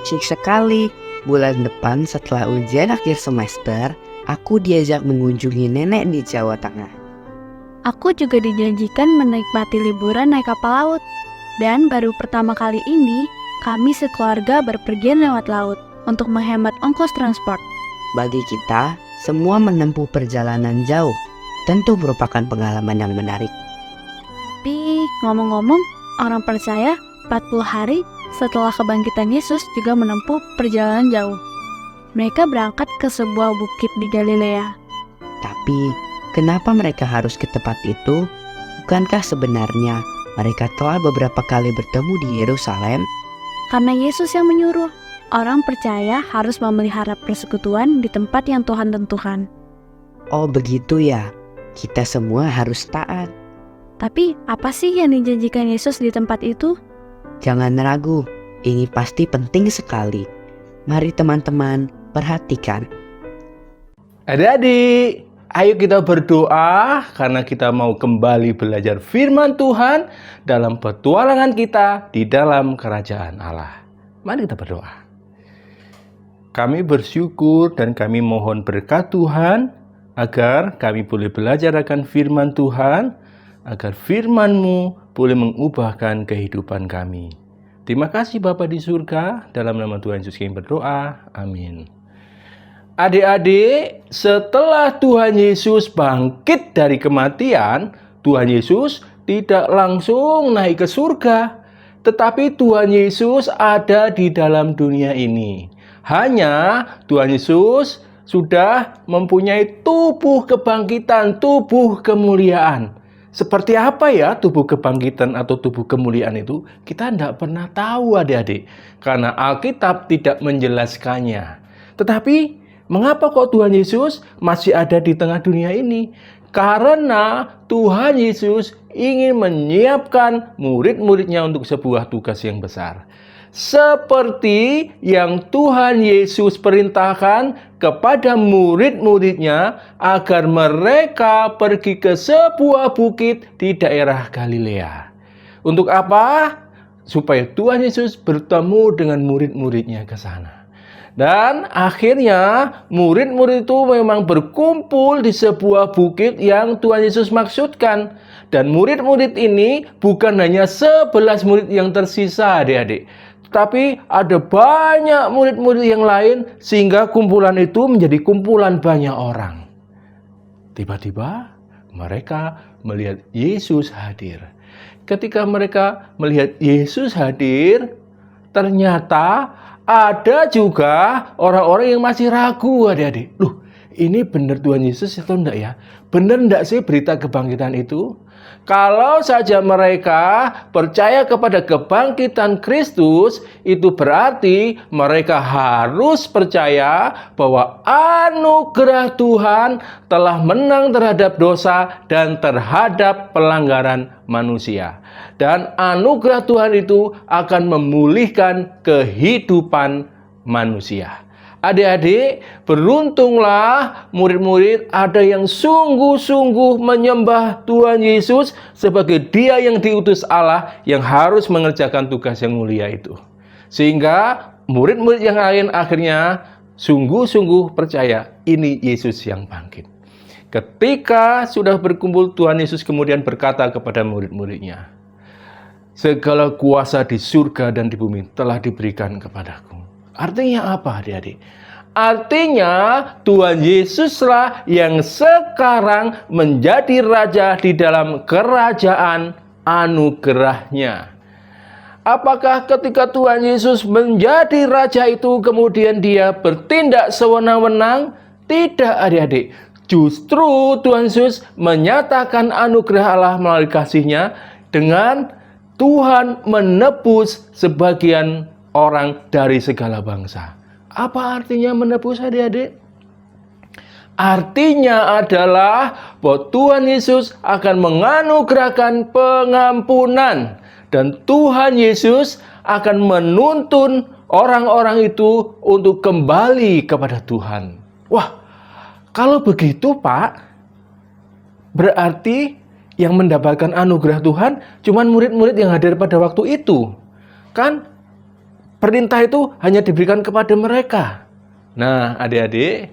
Syik sekali, bulan depan setelah ujian akhir semester, aku diajak mengunjungi nenek di Jawa Tengah. Aku juga dijanjikan menikmati liburan naik kapal laut. Dan baru pertama kali ini, kami sekeluarga berpergian lewat laut untuk menghemat ongkos transport. Bagi kita, semua menempuh perjalanan jauh tentu merupakan pengalaman yang menarik. Tapi ngomong-ngomong, orang percaya 40 hari setelah kebangkitan Yesus juga menempuh perjalanan jauh. Mereka berangkat ke sebuah bukit di Galilea. Tapi, kenapa mereka harus ke tempat itu? Bukankah sebenarnya mereka telah beberapa kali bertemu di Yerusalem? Karena Yesus yang menyuruh, orang percaya harus memelihara persekutuan di tempat yang Tuhan tentukan. Oh begitu ya, kita semua harus taat. Tapi apa sih yang dijanjikan Yesus di tempat itu? Jangan ragu, ini pasti penting sekali. Mari teman-teman, perhatikan. Adik-adik, ayo kita berdoa karena kita mau kembali belajar firman Tuhan dalam petualangan kita di dalam kerajaan Allah. Mari kita berdoa. Kami bersyukur dan kami mohon berkat Tuhan agar kami boleh belajar akan firman Tuhan, agar firman-Mu boleh mengubahkan kehidupan kami. Terima kasih Bapa di surga, dalam nama Tuhan Yesus kami berdoa. Amin. Adik-adik, setelah Tuhan Yesus bangkit dari kematian, Tuhan Yesus tidak langsung naik ke surga, tetapi Tuhan Yesus ada di dalam dunia ini. Hanya Tuhan Yesus sudah mempunyai tubuh kebangkitan, tubuh kemuliaan. Seperti apa ya tubuh kebangkitan atau tubuh kemuliaan itu? Kita tidak pernah tahu adik-adik, karena Alkitab tidak menjelaskannya. Tetapi mengapa kok Tuhan Yesus masih ada di tengah dunia ini? Karena Tuhan Yesus ingin menyiapkan murid-muridnya untuk sebuah tugas yang besar. Seperti yang Tuhan Yesus perintahkan kepada murid-muridnya agar mereka pergi ke sebuah bukit di daerah Galilea. Untuk apa? Supaya Tuhan Yesus bertemu dengan murid-muridnya ke sana. Dan akhirnya murid-murid itu memang berkumpul di sebuah bukit yang Tuhan Yesus maksudkan. Dan murid-murid ini bukan hanya 11 murid yang tersisa adik-adik, tapi ada banyak murid-murid yang lain sehingga kumpulan itu menjadi kumpulan banyak orang. Tiba-tiba mereka melihat Yesus hadir. Ketika mereka melihat Yesus hadir, ternyata ada juga orang-orang yang masih ragu adik-adik. Loh, ini benar Tuhan Yesus atau enggak ya? Benar enggak sih berita kebangkitan itu? Kalau saja mereka percaya kepada kebangkitan Kristus, itu berarti mereka harus percaya bahwa anugerah Tuhan telah menang terhadap dosa dan terhadap pelanggaran manusia. Dan anugerah Tuhan itu akan memulihkan kehidupan manusia. Adik-adik, beruntunglah murid-murid ada yang sungguh-sungguh menyembah Tuhan Yesus sebagai Dia yang diutus Allah yang harus mengerjakan tugas yang mulia itu. Sehingga murid-murid yang lain akhirnya sungguh-sungguh percaya ini Yesus yang bangkit. Ketika sudah berkumpul, Tuhan Yesus kemudian berkata kepada murid-muridnya, "Segala kuasa di surga dan di bumi telah diberikan kepadaku." Artinya apa adik-adik? Artinya Tuhan Yesuslah yang sekarang menjadi raja di dalam kerajaan anugerahnya. Apakah ketika Tuhan Yesus menjadi raja itu kemudian Dia bertindak sewenang-wenang? Tidak adik-adik. Justru Tuhan Yesus menyatakan anugerah Allah melalui kasih-Nya dengan Tuhan menebus sebagian orang dari segala bangsa. Apa artinya menebus adik-adik? Artinya adalah bahwa Tuhan Yesus akan menganugerahkan pengampunan. Dan Tuhan Yesus akan menuntun orang-orang itu untuk kembali kepada Tuhan. Wah, kalau begitu Pak, berarti yang mendapatkan anugerah Tuhan cuma murid-murid yang hadir pada waktu itu. Kan perintah itu hanya diberikan kepada mereka. Nah, adik-adik,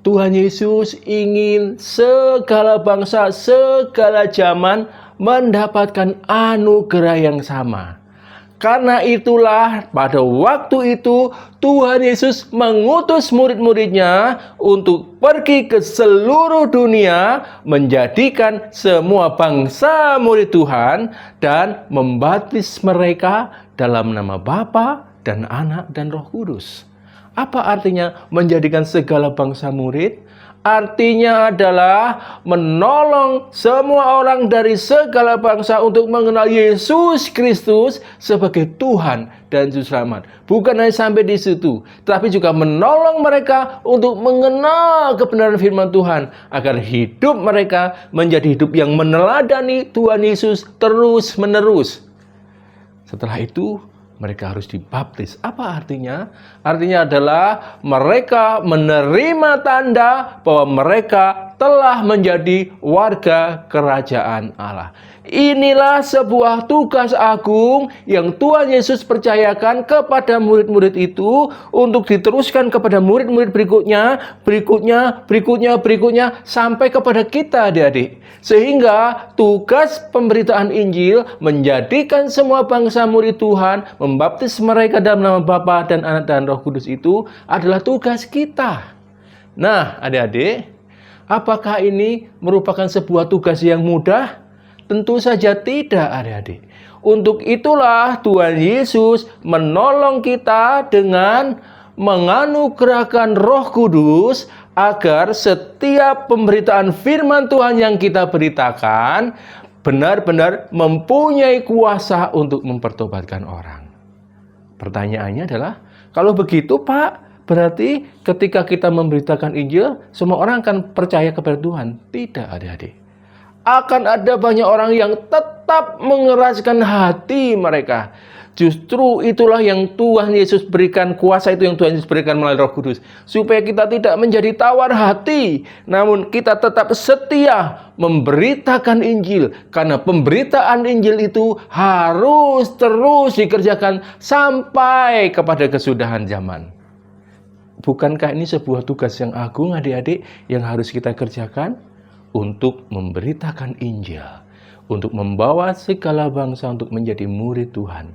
Tuhan Yesus ingin segala bangsa, segala zaman mendapatkan anugerah yang sama. Karena itulah pada waktu itu Tuhan Yesus mengutus murid-muridnya untuk pergi ke seluruh dunia, menjadikan semua bangsa murid Tuhan dan membaptis mereka dalam nama Bapa dan Anak dan Roh Kudus. Apa artinya menjadikan segala bangsa murid? Artinya adalah menolong semua orang dari segala bangsa untuk mengenal Yesus Kristus sebagai Tuhan dan Juru Selamat. Bukan hanya sampai di situ, tetapi juga menolong mereka untuk mengenal kebenaran firman Tuhan agar hidup mereka menjadi hidup yang meneladani Tuhan Yesus terus-menerus. Setelah itu, mereka harus dibaptis. Apa artinya? Artinya adalah mereka menerima tanda bahwa mereka telah menjadi warga kerajaan Allah. Inilah sebuah tugas agung yang Tuhan Yesus percayakan kepada murid-murid itu untuk diteruskan kepada murid-murid berikutnya, sampai kepada kita, adik-adik. Sehingga tugas pemberitaan Injil menjadikan semua bangsa murid Tuhan, membaptis mereka dalam nama Bapa dan Anak dan Roh Kudus itu adalah tugas kita. Nah, adik-adik, apakah ini merupakan sebuah tugas yang mudah? Tentu saja tidak, adik-adik. Untuk itulah Tuhan Yesus menolong kita dengan menganugerahkan Roh Kudus agar setiap pemberitaan firman Tuhan yang kita beritakan benar-benar mempunyai kuasa untuk mempertobatkan orang. Pertanyaannya adalah, kalau begitu Pak, berarti ketika kita memberitakan Injil, semua orang akan percaya kepada Tuhan? Tidak, adik-adik. Akan ada banyak orang yang tetap mengeraskan hati mereka. Justru itulah yang Tuhan Yesus berikan, kuasa itu yang Tuhan Yesus berikan melalui Roh Kudus. Supaya kita tidak menjadi tawar hati, namun kita tetap setia memberitakan Injil. Karena pemberitaan Injil itu harus terus dikerjakan sampai kepada kesudahan zaman. Bukankah ini sebuah tugas yang agung, adik-adik, yang harus kita kerjakan? Untuk memberitakan Injil, untuk membawa segala bangsa untuk menjadi murid Tuhan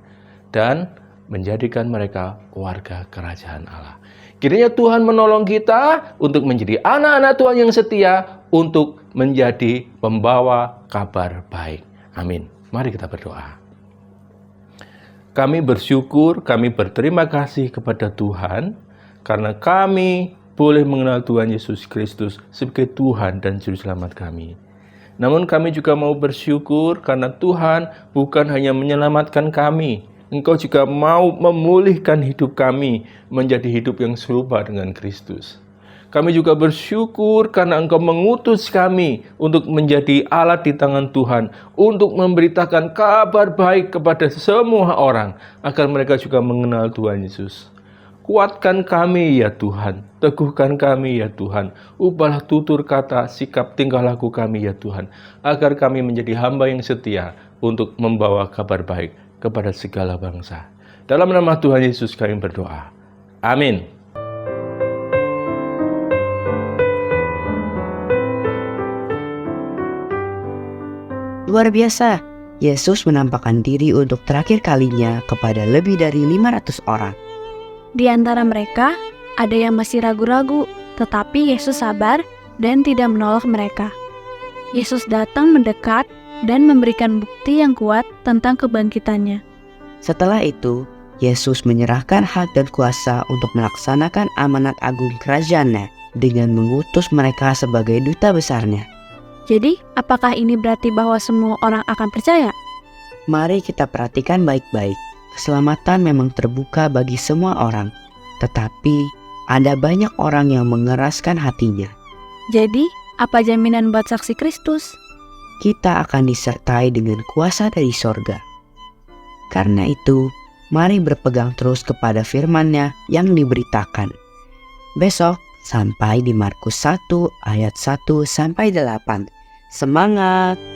dan menjadikan mereka warga kerajaan Allah. Kiranya Tuhan menolong kita untuk menjadi anak-anak Tuhan yang setia, untuk menjadi pembawa kabar baik. Amin. Mari kita berdoa. Kami bersyukur, kami berterima kasih kepada Tuhan karena kami boleh mengenal Tuhan Yesus Kristus sebagai Tuhan dan Juru Selamat kami. Namun kami juga mau bersyukur karena Tuhan bukan hanya menyelamatkan kami, Engkau juga mau memulihkan hidup kami menjadi hidup yang serupa dengan Kristus. Kami juga bersyukur karena Engkau mengutus kami untuk menjadi alat di tangan Tuhan, untuk memberitakan kabar baik kepada semua orang, agar mereka juga mengenal Tuhan Yesus. Kuatkan kami ya Tuhan, teguhkan kami ya Tuhan, ubahlah tutur kata, sikap tingkah laku kami ya Tuhan, agar kami menjadi hamba yang setia untuk membawa kabar baik kepada segala bangsa. Dalam nama Tuhan Yesus kami berdoa. Amin. Luar biasa, Yesus menampakkan diri untuk terakhir kalinya kepada lebih dari 500 orang. Di antara mereka, ada yang masih ragu-ragu, tetapi Yesus sabar dan tidak menolak mereka. Yesus datang mendekat dan memberikan bukti yang kuat tentang kebangkitannya. Setelah itu, Yesus menyerahkan hak dan kuasa untuk melaksanakan amanat agung kerajaannya dengan mengutus mereka sebagai duta besarnya. Jadi, apakah ini berarti bahwa semua orang akan percaya? Mari kita perhatikan baik-baik. Keselamatan memang terbuka bagi semua orang, tetapi ada banyak orang yang mengeraskan hatinya. Jadi, apa jaminan buat saksi Kristus? Kita akan disertai dengan kuasa dari sorga. Karena itu, mari berpegang terus kepada firman-Nya yang diberitakan. Besok, sampai di Markus 1 ayat 1-8. Semangat!